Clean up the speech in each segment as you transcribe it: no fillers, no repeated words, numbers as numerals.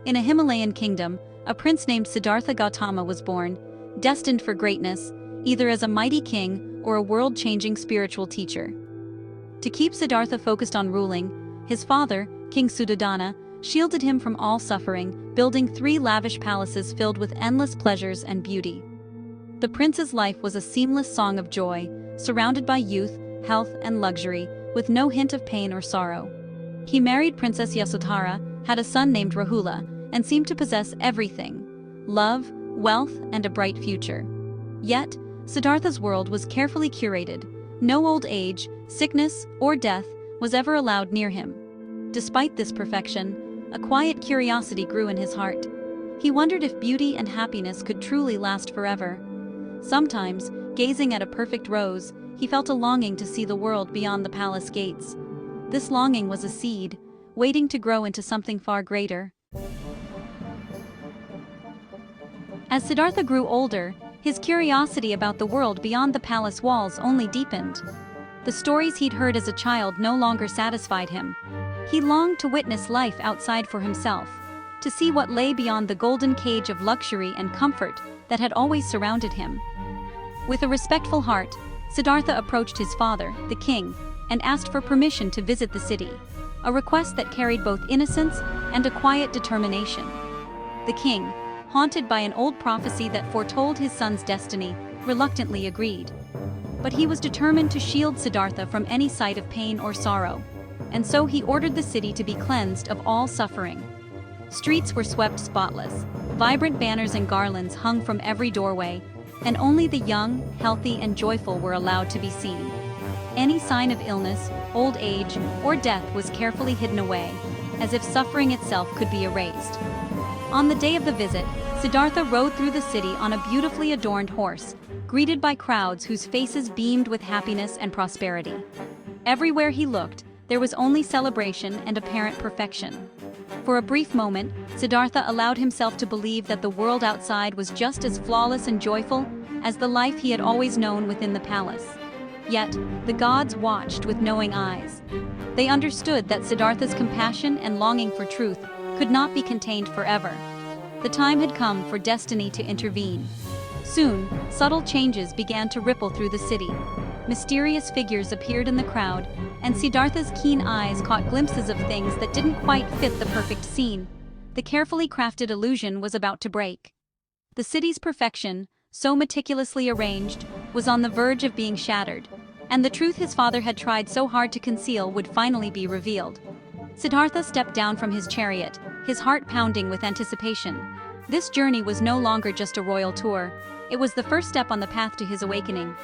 In a Himalayan kingdom, a prince named Siddhartha Gautama was born, destined for greatness, either as a mighty king or a world-changing spiritual teacher. To keep Siddhartha focused on ruling, his father, King Suddhodana, shielded him from all suffering, building 3 lavish palaces filled with endless pleasures and beauty. The prince's life was a seamless song of joy, surrounded by youth, health, and luxury, with no hint of pain or sorrow. He married Princess Yasodhara, had a son named Rahula, and seemed to possess everything: love, wealth, and a bright future. Yet, Siddhartha's world was carefully curated. No old age, sickness, or death was ever allowed near him. Despite this perfection, a quiet curiosity grew in his heart. He wondered if beauty and happiness could truly last forever. Sometimes, gazing at a perfect rose, he felt a longing to see the world beyond the palace gates. This longing was a seed, waiting to grow into something far greater. As Siddhartha grew older, his curiosity about the world beyond the palace walls only deepened. The stories he'd heard as a child no longer satisfied him. He longed to witness life outside for himself, to see what lay beyond the golden cage of luxury and comfort that had always surrounded him. With a respectful heart, Siddhartha approached his father, the king, and asked for permission to visit the city, a request that carried both innocence and a quiet determination. The king, haunted by an old prophecy that foretold his son's destiny, reluctantly agreed. But he was determined to shield Siddhartha from any sight of pain or sorrow, and so he ordered the city to be cleansed of all suffering. Streets were swept spotless, vibrant banners and garlands hung from every doorway, and only the young, healthy, and joyful were allowed to be seen. Any sign of illness, old age, or death was carefully hidden away, as if suffering itself could be erased. On the day of the visit, Siddhartha rode through the city on a beautifully adorned horse, greeted by crowds whose faces beamed with happiness and prosperity. Everywhere he looked, there was only celebration and apparent perfection. For a brief moment, Siddhartha allowed himself to believe that the world outside was just as flawless and joyful as the life he had always known within the palace. Yet, the gods watched with knowing eyes. They understood that Siddhartha's compassion and longing for truth could not be contained forever. The time had come for destiny to intervene. Soon, subtle changes began to ripple through the city. Mysterious figures appeared in the crowd, and Siddhartha's keen eyes caught glimpses of things that didn't quite fit the perfect scene. The carefully crafted illusion was about to break. The city's perfection, so meticulously arranged, was on the verge of being shattered, and the truth his father had tried so hard to conceal would finally be revealed. Siddhartha stepped down from his chariot, his heart pounding with anticipation. This journey was no longer just a royal tour. It was the first step on the path to his awakening.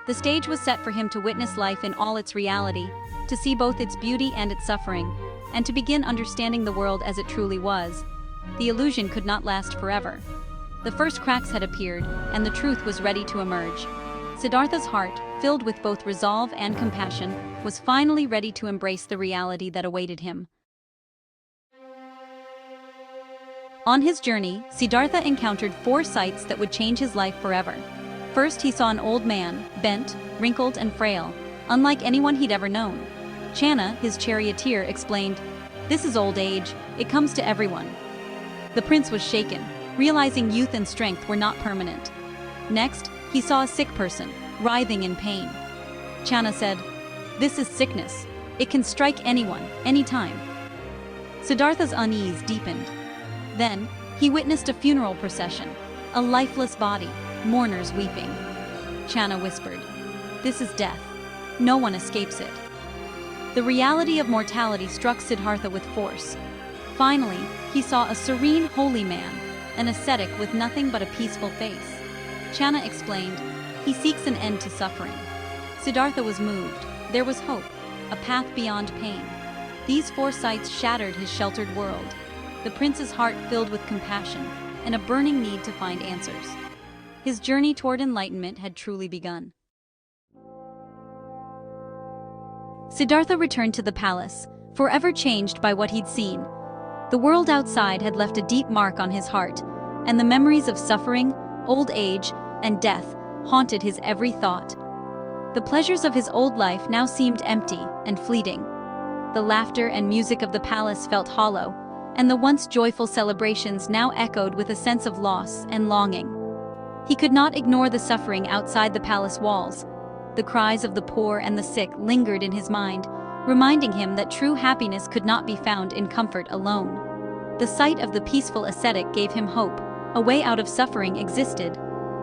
The stage was set for him to witness life in all its reality, to see both its beauty and its suffering, and to begin understanding the world as it truly was. The illusion could not last forever. The first cracks had appeared, and the truth was ready to emerge. Siddhartha's heart, filled with both resolve and compassion, was finally ready to embrace the reality that awaited him. On his journey, Siddhartha encountered 4 sights that would change his life forever. First, he saw an old man, bent, wrinkled, and frail, unlike anyone he'd ever known. Channa, his charioteer, explained, "This is old age, it comes to everyone." The prince was shaken, realizing youth and strength were not permanent. Next, he saw a sick person, writhing in pain. Channa said, "This is sickness. It can strike anyone, anytime." Siddhartha's unease deepened. Then, he witnessed a funeral procession, a lifeless body, mourners weeping. Channa whispered, "This is death. No one escapes it." The reality of mortality struck Siddhartha with force. Finally, he saw a serene, holy man, an ascetic with nothing but a peaceful face. Channa explained, "He seeks an end to suffering." Siddhartha was moved. There was hope, a path beyond pain. These 4 sights shattered his sheltered world. The prince's heart filled with compassion and a burning need to find answers. His journey toward enlightenment had truly begun. Siddhartha returned to the palace, forever changed by what he'd seen. The world outside had left a deep mark on his heart, and the memories of suffering, old age, and death haunted his every thought. The pleasures of his old life now seemed empty and fleeting. The laughter and music of the palace felt hollow, and the once joyful celebrations now echoed with a sense of loss and longing. He could not ignore the suffering outside the palace walls. The cries of the poor and the sick lingered in his mind, reminding him that true happiness could not be found in comfort alone. The sight of the peaceful ascetic gave him hope. A way out of suffering existed.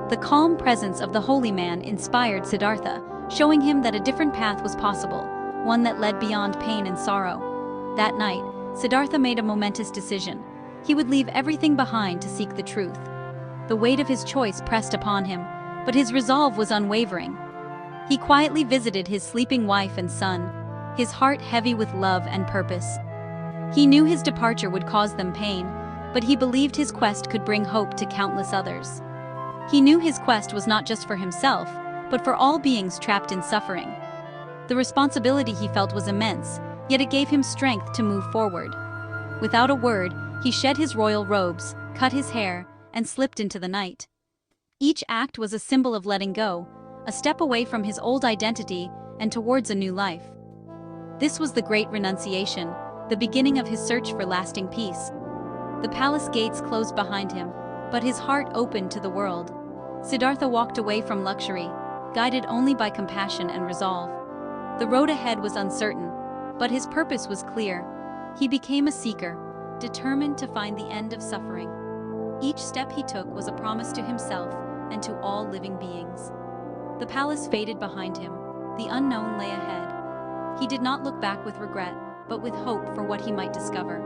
The calm presence of the holy man inspired Siddhartha, showing him that a different path was possible, one that led beyond pain and sorrow. That night, Siddhartha made a momentous decision. He would leave everything behind to seek the truth. The weight of his choice pressed upon him, but his resolve was unwavering. He quietly visited his sleeping wife and son, his heart heavy with love and purpose. He knew his departure would cause them pain, but he believed his quest could bring hope to countless others. He knew his quest was not just for himself, but for all beings trapped in suffering. The responsibility he felt was immense, yet it gave him strength to move forward. Without a word, he shed his royal robes, cut his hair, and slipped into the night. Each act was a symbol of letting go, a step away from his old identity and towards a new life. This was the great renunciation, the beginning of his search for lasting peace. The palace gates closed behind him, but his heart opened to the world. Siddhartha walked away from luxury, guided only by compassion and resolve. The road ahead was uncertain, but his purpose was clear. He became a seeker, determined to find the end of suffering. Each step he took was a promise to himself and to all living beings. The palace faded behind him. The unknown lay ahead. He did not look back with regret, but with hope for what he might discover.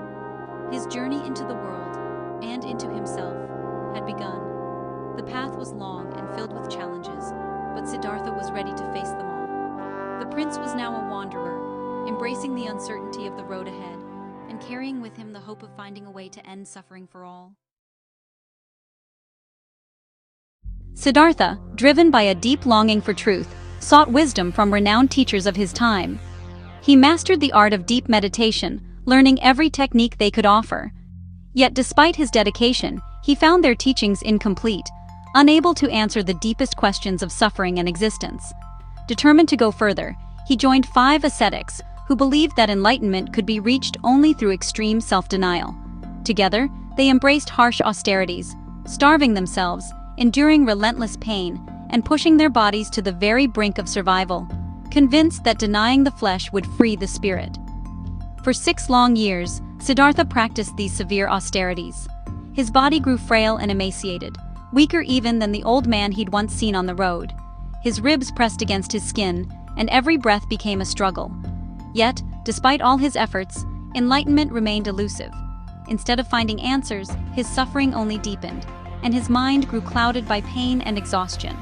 His journey into the world, and into himself, had begun. The path was long and filled with challenges, but Siddhartha was ready to face them all. The prince was now a wanderer, embracing the uncertainty of the road ahead, and carrying with him the hope of finding a way to end suffering for all. Siddhartha, driven by a deep longing for truth, sought wisdom from renowned teachers of his time. He mastered the art of deep meditation, learning every technique they could offer. Yet despite his dedication, he found their teachings incomplete, unable to answer the deepest questions of suffering and existence. Determined to go further, he joined 5 ascetics who believed that enlightenment could be reached only through extreme self-denial. Together, they embraced harsh austerities, starving themselves, enduring relentless pain, and pushing their bodies to the very brink of survival, convinced that denying the flesh would free the spirit. For 6 long years, Siddhartha practiced these severe austerities. His body grew frail and emaciated, weaker even than the old man he'd once seen on the road. His ribs pressed against his skin, and every breath became a struggle. Yet, despite all his efforts, enlightenment remained elusive. Instead of finding answers, his suffering only deepened, and his mind grew clouded by pain and exhaustion.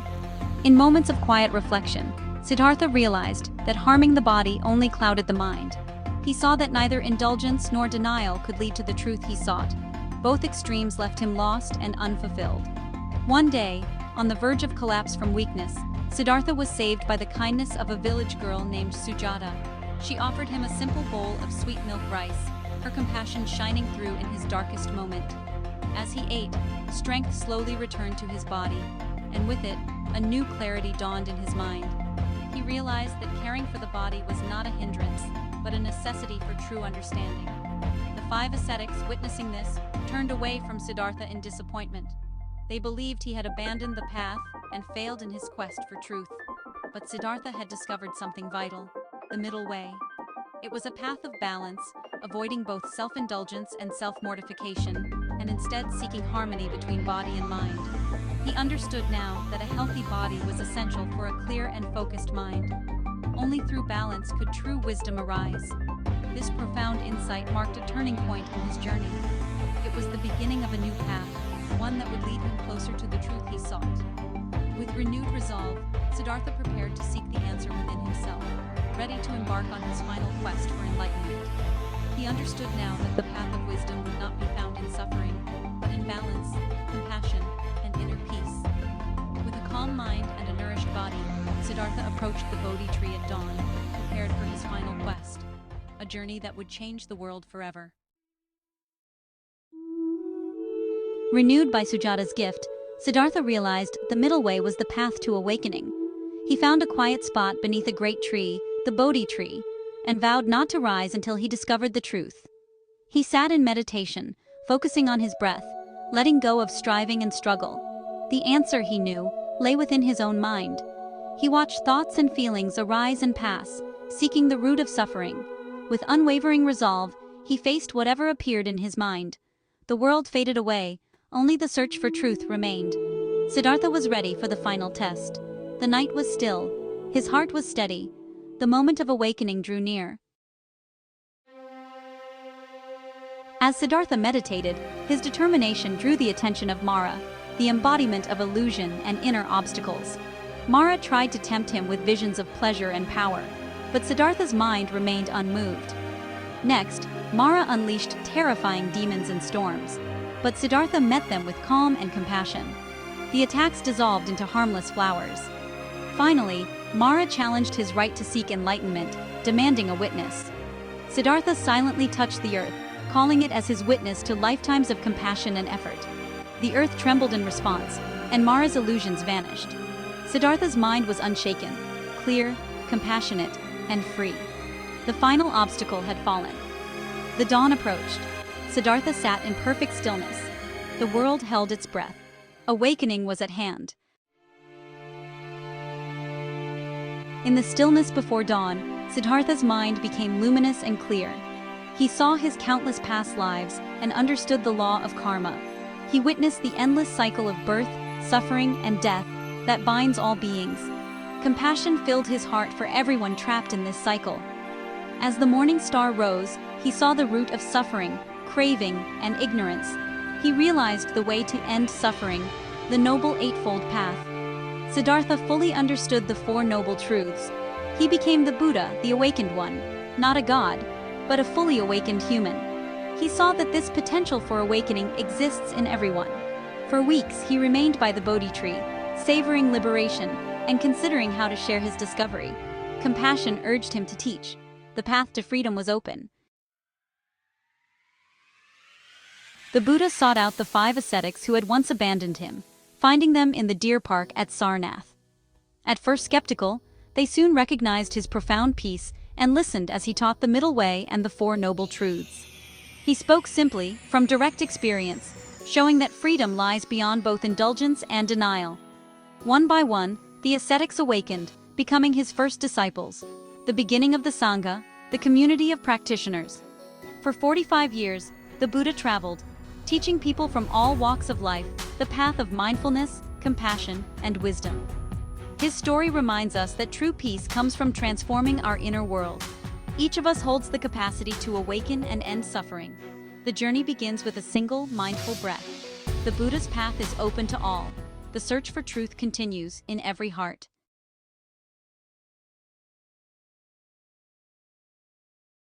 In moments of quiet reflection, Siddhartha realized that harming the body only clouded the mind. He saw that neither indulgence nor denial could lead to the truth he sought. Both extremes left him lost and unfulfilled. One day, on the verge of collapse from weakness, Siddhartha was saved by the kindness of a village girl named Sujata. She offered him a simple bowl of sweet milk rice, her compassion shining through in his darkest moment. As he ate, strength slowly returned to his body, and with it, a new clarity dawned in his mind. He realized that caring for the body was not a hindrance, but a necessity for true understanding. The 5 ascetics, witnessing this, turned away from Siddhartha in disappointment. They believed he had abandoned the path and failed in his quest for truth. But Siddhartha had discovered something vital: the middle way. It was a path of balance, avoiding both self-indulgence and self-mortification, and instead seeking harmony between body and mind. He understood now that a healthy body was essential for a clear and focused mind. Only through balance could true wisdom arise. This profound insight marked a turning point in his journey. It was the beginning of a new path, one that would lead him closer to the truth he sought. With renewed resolve, Siddhartha prepared to seek the answer within himself, ready to embark on his final quest for enlightenment. He understood now that the path of wisdom would not be found in suffering, but in balance, compassion, and inner peace. With a calm mind and a nourished body, Siddhartha approached the Bodhi tree at dawn, prepared for his final quest, a journey that would change the world forever. Renewed by Sujata's gift, Siddhartha realized the middle way was the path to awakening. He found a quiet spot beneath a great tree, the Bodhi tree, and vowed not to rise until he discovered the truth. He sat in meditation, focusing on his breath, letting go of striving and struggle. The answer, he knew, lay within his own mind. He watched thoughts and feelings arise and pass, seeking the root of suffering. With unwavering resolve, he faced whatever appeared in his mind. The world faded away, only the search for truth remained. Siddhartha was ready for the final test. The night was still. His heart was steady. The moment of awakening drew near. As Siddhartha meditated, his determination drew the attention of Mara, the embodiment of illusion and inner obstacles. Mara tried to tempt him with visions of pleasure and power, but Siddhartha's mind remained unmoved. Next, Mara unleashed terrifying demons and storms, but Siddhartha met them with calm and compassion. The attacks dissolved into harmless flowers. Finally, Mara challenged his right to seek enlightenment, demanding a witness. Siddhartha silently touched the earth, calling it as his witness to lifetimes of compassion and effort. The earth trembled in response, and Mara's illusions vanished. Siddhartha's mind was unshaken, clear, compassionate, and free. The final obstacle had fallen. The dawn approached. Siddhartha sat in perfect stillness. The world held its breath. Awakening was at hand. In the stillness before dawn, Siddhartha's mind became luminous and clear. He saw his countless past lives and understood the law of karma. He witnessed the endless cycle of birth, suffering, and death that binds all beings. Compassion filled his heart for everyone trapped in this cycle. As the morning star rose, he saw the root of suffering, craving, and ignorance. He realized the way to end suffering, the Noble Eightfold Path. Siddhartha fully understood the Four Noble Truths. He became the Buddha, the awakened one, not a god, but a fully awakened human. He saw that this potential for awakening exists in everyone. For weeks, he remained by the Bodhi tree, savoring liberation and considering how to share his discovery. Compassion urged him to teach. The path to freedom was open. The Buddha sought out the 5 ascetics who had once abandoned him, finding them in the deer park at Sarnath. At first skeptical, they soon recognized his profound peace and listened as he taught the middle way and the Four Noble Truths. He spoke simply, from direct experience, showing that freedom lies beyond both indulgence and denial. One by one, the ascetics awakened, becoming his first disciples, the beginning of the Sangha, the community of practitioners. For 45 years, the Buddha traveled, teaching people from all walks of life the path of mindfulness, compassion, and wisdom. His story reminds us that true peace comes from transforming our inner world. Each of us holds the capacity to awaken and end suffering. The journey begins with a single, mindful breath. The Buddha's path is open to all. The search for truth continues in every heart.